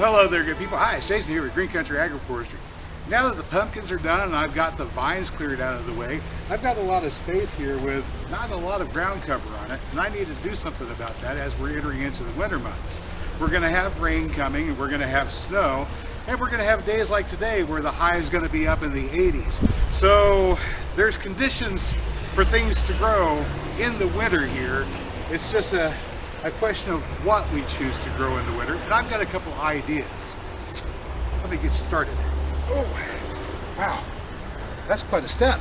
Well, hello there, good people. Hi, it's Jason here with Green Country Agroforestry. Now that the pumpkins are done and I've got the vines cleared out of the way, I've got a lot of space here with not a lot of ground cover on it, and I need to do something about that as we're entering into the winter months. We're going to have rain coming, and we're going to have snow, and we're going to have days like today where the high is going to be up in the 80s. So there's conditions for things to grow in the winter here. It's just a question of what we choose to grow in the winter, and I've got a couple ideas. Let me get you started. Oh, wow, that's quite a step.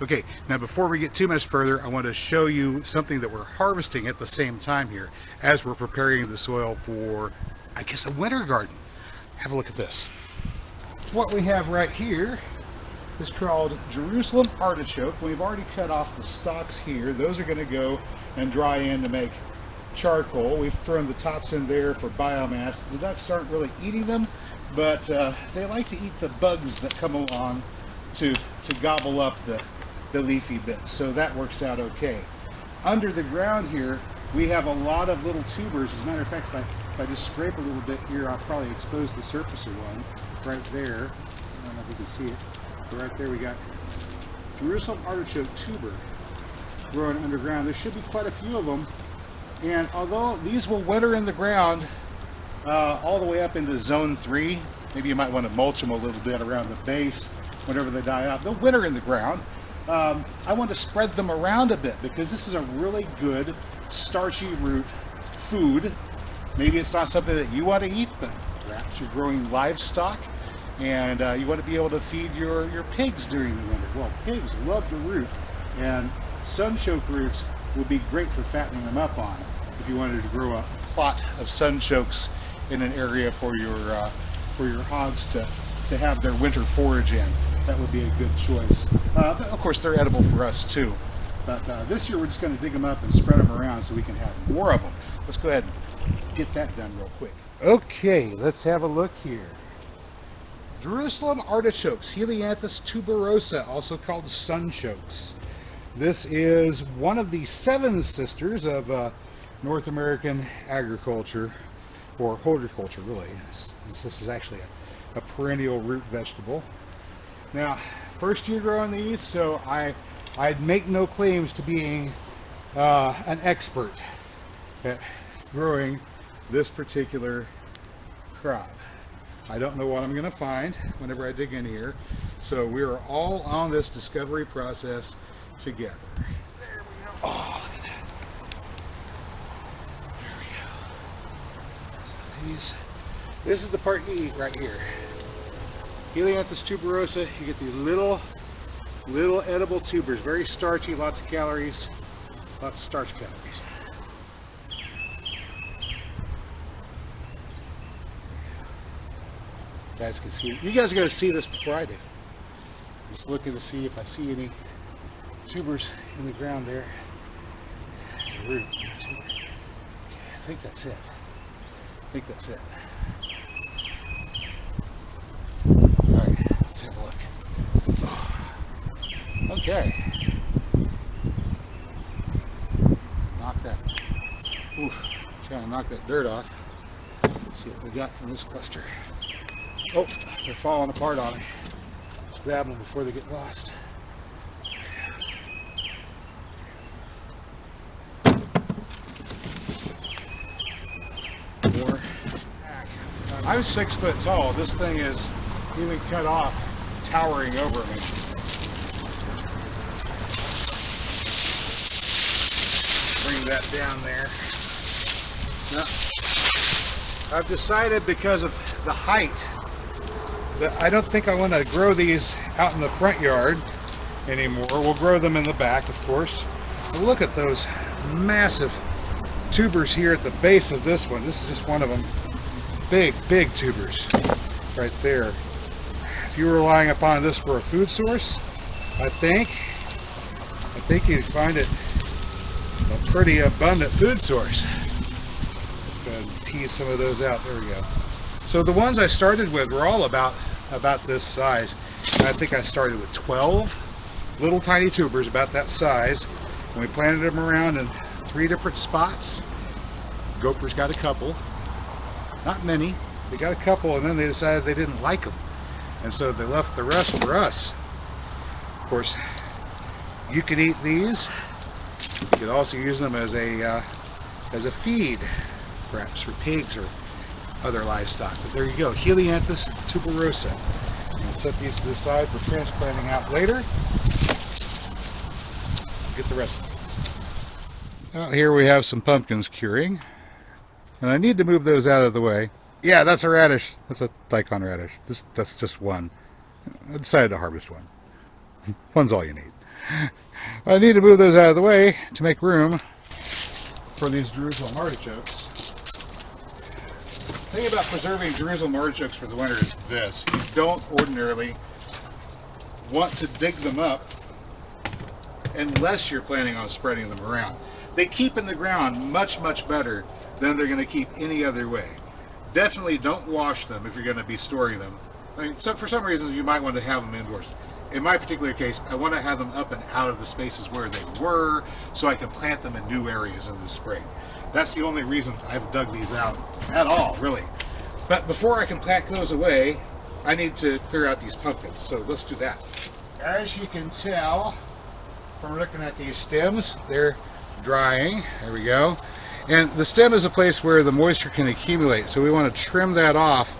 Okay, now before we get too much further, I want to show you something that we're harvesting at the same time here as we're preparing the soil for, I guess, a winter garden. Have a look at this. What we have right here is called Jerusalem artichoke. We've already cut off the stalks here. Those are going to go and dry in to make charcoal. We've thrown the tops in there for biomass. The ducks aren't really eating them, but they like to eat the bugs that come along to gobble up the leafy bits, so that works out okay. Under the ground here, we have a lot of little tubers. As a matter of fact, if I just scrape a little bit here, I'll probably expose the surface of one right there. I don't know if you can see it. But right there we got Jerusalem artichoke tuber growing underground. There should be quite a few of them, and although these will winter in the ground all the way up into zone 3, maybe you might want to mulch them a little bit around the base whenever they die out. They'll winter in the ground. I want to spread them around a bit because this is a really good starchy root food. Maybe it's not something that you want to eat, but perhaps you're growing livestock and you want to be able to feed your pigs during the winter. Well, pigs love to root, and sunchoke roots would be great for fattening them up on if you wanted to grow a plot of sunchokes in an area for your hogs to have their winter forage in. That would be a good choice. But of course, they're edible for us too. But this year we're just going to dig them up and spread them around so we can have more of them. Let's go ahead and get that done real quick. Okay, let's have a look here. Jerusalem artichokes, Helianthus tuberosa, also called sunchokes. This is one of the 7 sisters of North American agriculture, or horticulture really. This is actually a perennial root vegetable. Now, first year growing these, so I'd make no claims to being an expert at growing this particular crop. I don't know what I'm going to find whenever I dig in here, so we are all on this discovery process together. There we go. Oh, look at that. There we go. So this is the part you eat right here. Helianthus tuberosa, you get these little edible tubers, very starchy, lots of calories, lots of starch calories. You guys can see, you guys are going to see this before I do. I'm just looking to see if I see any tubers in the ground there. Root, tuber. Okay, I think that's it. Alright, let's have a look. Okay. Knock that. Oof. Trying to knock that dirt off. Let's see what we got from this cluster. Oh, they're falling apart on me. Let's grab them before they get lost. More. I'm 6 foot tall. This thing is even cut off, towering over me. Bring that down there. Now, I've decided because of the height that I don't think I want to grow these out in the front yard anymore. We'll grow them in the back, of course. But look at those massive tubers here at the base of this one. This is just one of them. Big tubers right there. If you were relying upon this for a food source, I think you'd find it a pretty abundant food source. Let's go ahead and tease some of those out. There we go. So the ones I started with were all about this size. And I think I started with 12 little tiny tubers about that size, and we planted them around in 3 different spots. Gophers got a couple. Not many. They got a couple, and then they decided they didn't like them, and so they left the rest for us. Of course, you can eat these. You could also use them as a feed, perhaps for pigs or other livestock. But there you go, Helianthus tuberosa. We'll set these to the side for transplanting out later. Get the rest of them. Out here we have some pumpkins curing, and I need to move those out of the way. Yeah, that's a radish. That's a daikon radish. That's just one. I decided to harvest one. One's all you need. I need to move those out of the way to make room for these Jerusalem artichokes. The thing about preserving Jerusalem artichokes for the winter is this. You don't ordinarily want to dig them up unless you're planning on spreading them around. They keep in the ground much, much better than they're going to keep any other way. Definitely don't wash them if you're going to be storing them. I mean, so for some reasons you might want to have them indoors. In my particular case, I want to have them up and out of the spaces where they were so I can plant them in new areas in the spring. That's the only reason I've dug these out at all, really. But before I can pack those away, I need to clear out these pumpkins. So let's do that. As you can tell from looking at these stems, they're drying. There we go. And the stem is a place where the moisture can accumulate. So we want to trim that off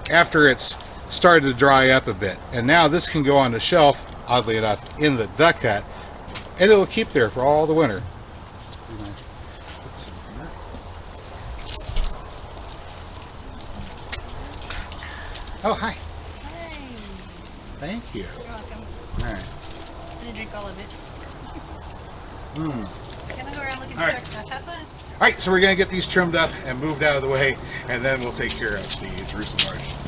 after it's started to dry up a bit. And now this can go on the shelf, oddly enough, in the duck hut, and it'll keep there for all the winter. Oh, hi. Hi. Thank you. You're welcome. All right. I'm gonna drink all of it. Gonna go around looking for All right. dark stuff. Have fun. All right, so we're going to get these trimmed up and moved out of the way, and then we'll take care of the Jerusalem artichokes.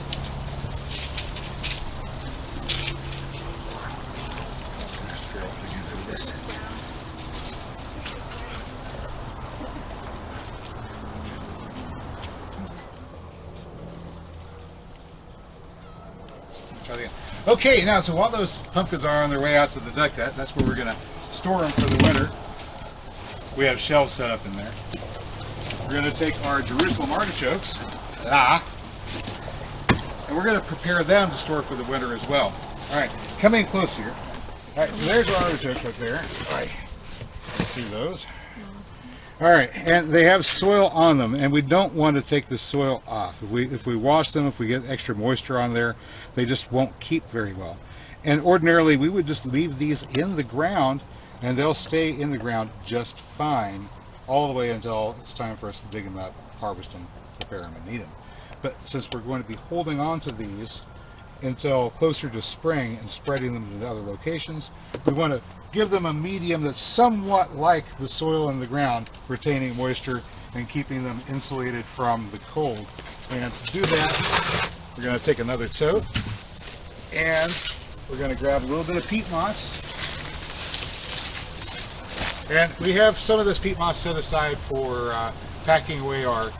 Okay, now so while those pumpkins are on their way out to the duck hut, that's where we're going to store them for the winter. We have shelves set up in there. We're going to take our Jerusalem artichokes, and we're going to prepare them to store for the winter as well. All right, come in close here. All right, so there's our artichokes right there. All right, see those? All right, and they have soil on them, and we don't want to take the soil off. If we wash them, if we get extra moisture on there, they just won't keep very well. And ordinarily, we would just leave these in the ground, and they'll stay in the ground just fine all the way until it's time for us to dig them up, harvest them, prepare them, and eat them. But since we're going to be holding on to these until closer to spring and spreading them to the other locations, we want to give them a medium that's somewhat like the soil in the ground, retaining moisture and keeping them insulated from the cold. And to do that, we're going to take another tote and we're going to grab a little bit of peat moss. And we have some of this peat moss set aside for packing away our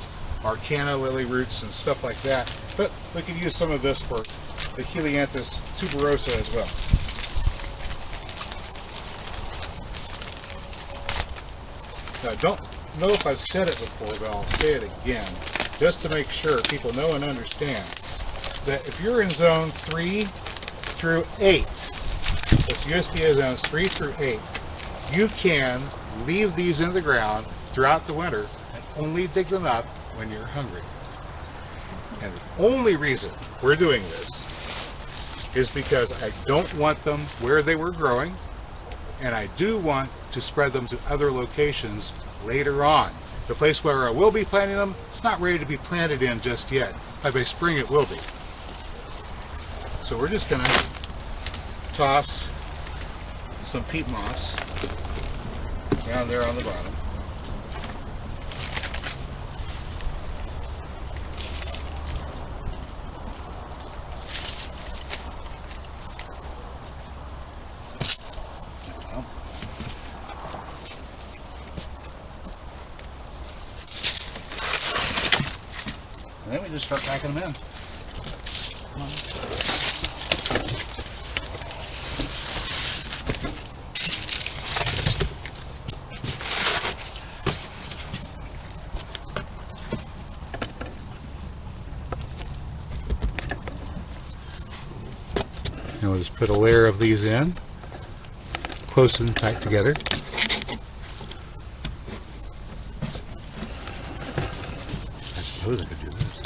canna lily roots and stuff like that. But we can use some of this for the Helianthus tuberosa as well. Now, I don't know if I've said it before, but I'll say it again, just to make sure people know and understand that if you're in zone 3 through 8, that's USDA zones 3 through 8, you can leave these in the ground throughout the winter and only dig them up when you're hungry. And the only reason we're doing this is because I don't want them where they were growing, and I do want to spread them to other locations later on. The place where I will be planting them, it's not ready to be planted in just yet. By spring it will be. So we're just going to toss some peat moss down there on the bottom. And then we just start packing them in. And we'll just put a layer of these in, close and tight together. I suppose I could do this.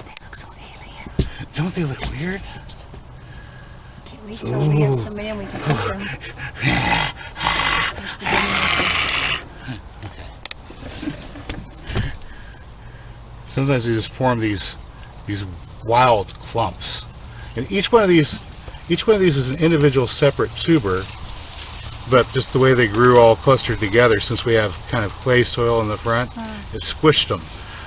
They look so alien. Don't they look weird? Can't wait till we have so many and we can cook them. This Sometimes they just form these wild clumps, and each one of these is an individual separate tuber, but just the way they grew all clustered together, since we have kind of clay soil in the front, it squished them.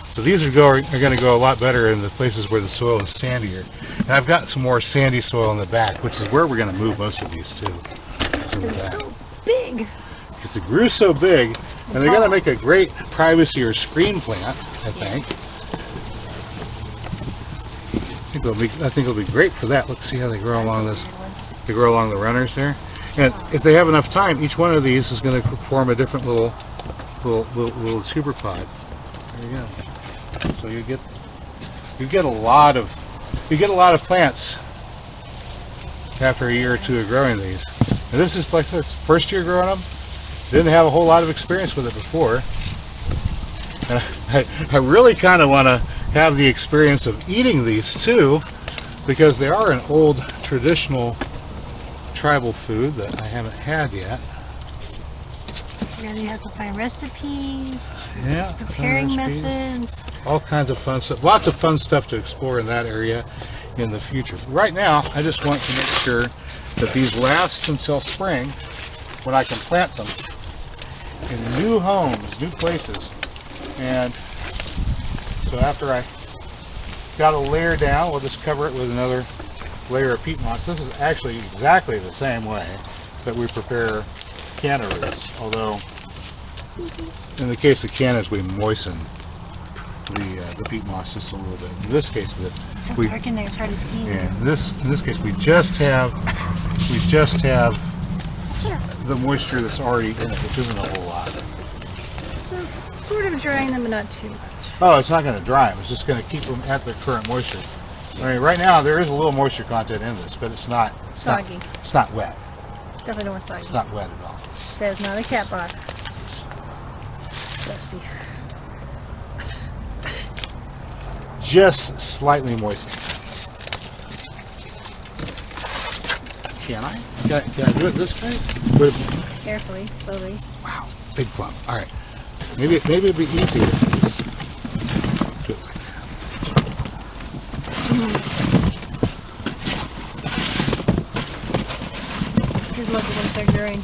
So these are going to go a lot better in the places where the soil is sandier. And I've got some more sandy soil in the back, which is where we're going to move most of these to. They're so big. Because they grew so big, and they're going to make a great privacy or screen plant, I think. I think it'll be great for that. Let's see how they grow along this. They grow along the runners there. And if they have enough time, each one of these is going to form a different little tuber pod. There you go. So you get a lot of plants after a year or two of growing these. And this is like the first year growing them. Didn't have a whole lot of experience with it before. And I really kind of want to have the experience of eating these too, because they are an old traditional tribal food that I haven't had yet. Really have to find recipes, Yeah, preparing methods. all kinds of fun stuff. Lots of fun stuff to explore in that area in the future. Right now, I just want to make sure that these last until spring, when I can plant them in new homes, new places. And so after I got a layer down, we'll just cover it with another layer of peat moss. This is actually exactly the same way that we prepare canna roots, although in the case of cannas we moisten the peat moss just a little bit. In this case, It's so dark in there, it's hard to see. in this case we just have the moisture that's already in it, which isn't a whole lot. So it's sort of drying them, but not too much. Oh, it's not going to dry them. It's just going to keep them at their current moisture. I mean, right now there is a little moisture content in this, but it's not Soggy. It's not wet. Definitely don't want soggy. It's not wet at all. That is not a cat box. Dusty. Just slightly moistened. Can I? Can I do it this way? Would it- Carefully, slowly. Wow, big clump. All right. Maybe it'd be easier to just do it like that. Here's look, we're gonna start growing.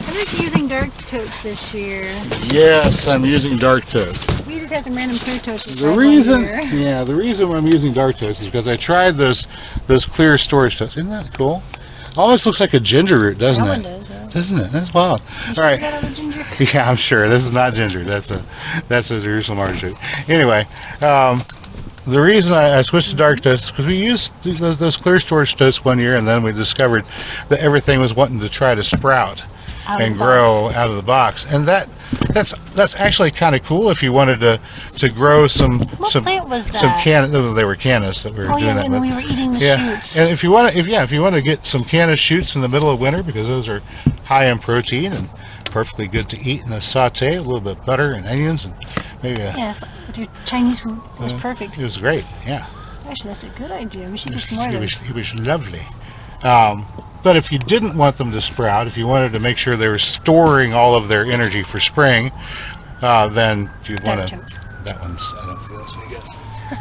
I'm just using dark totes this year. Yes, I'm using dark toast. We just had some random clear totes. The reason I'm using dark toast is because I tried those clear storage toasts. Isn't that cool? Almost looks like a ginger root, doesn't That it? one does, yeah. Doesn't it? That's wild. You All right. got all the ginger? Yeah, I'm sure. This is not ginger. That's a Jerusalem artichoke. Anyway, the reason I switched to dark toast is because we used those clear storage toasts one year, and then we discovered that everything was wanting to try to sprout and grow out of the box, and that's actually kind of cool if you wanted to grow some What plant was that? They were cannas that we were Oh doing yeah, that when with. we were eating the Yeah, shoots. and if you want to get some canna shoots in the middle of winter, because those are high in protein and perfectly good to eat in a saute, a little bit of butter and onions, and maybe Yes, with your Chinese food, it was perfect. it was great. Yeah, Actually, that's a good idea. We should do some more of those. it was lovely. But if you didn't want them to sprout, if you wanted to make sure they were storing all of their energy for spring, then you'd want to. Artichokes. That one's. I don't think that's any good.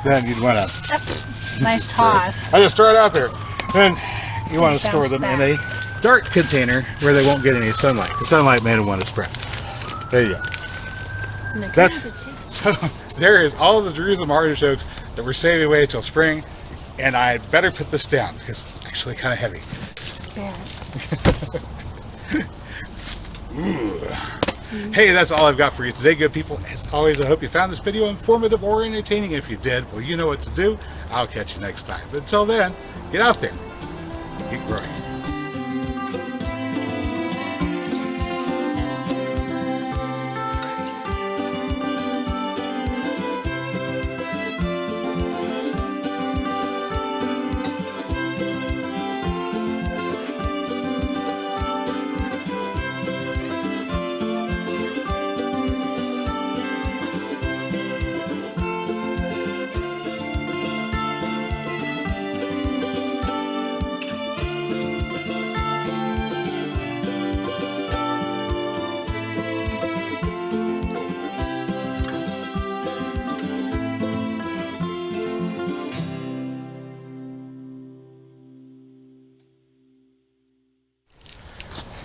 Then you'd want to. Nice toss. I just throw it out there. Then you want to store Bounce them back. in a dark container where they won't get any sunlight. The sunlight made them want to sprout. There you go. And they're That's- kind of good, too. So there is all the Jerusalem artichokes that we're saving away until spring, and I better put this down because it's actually kind of heavy. Bad. Hey, that's all I've got for you today, good people. As always, I hope you found this video informative or entertaining. If you did, well, you know what to do. I'll catch you next time. But until then, get out there. Keep growing.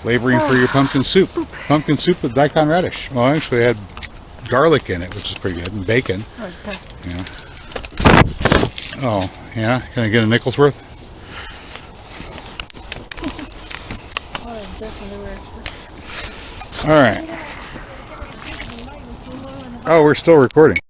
Flavoring for your pumpkin soup. Pumpkin soup with daikon radish. Well, actually, it had garlic in it, which is pretty good, and bacon. Oh, it's dust. Yeah. Oh, yeah? Can I get a nickel's worth? Oh, it's dust everywhere. All right. Oh, we're still recording.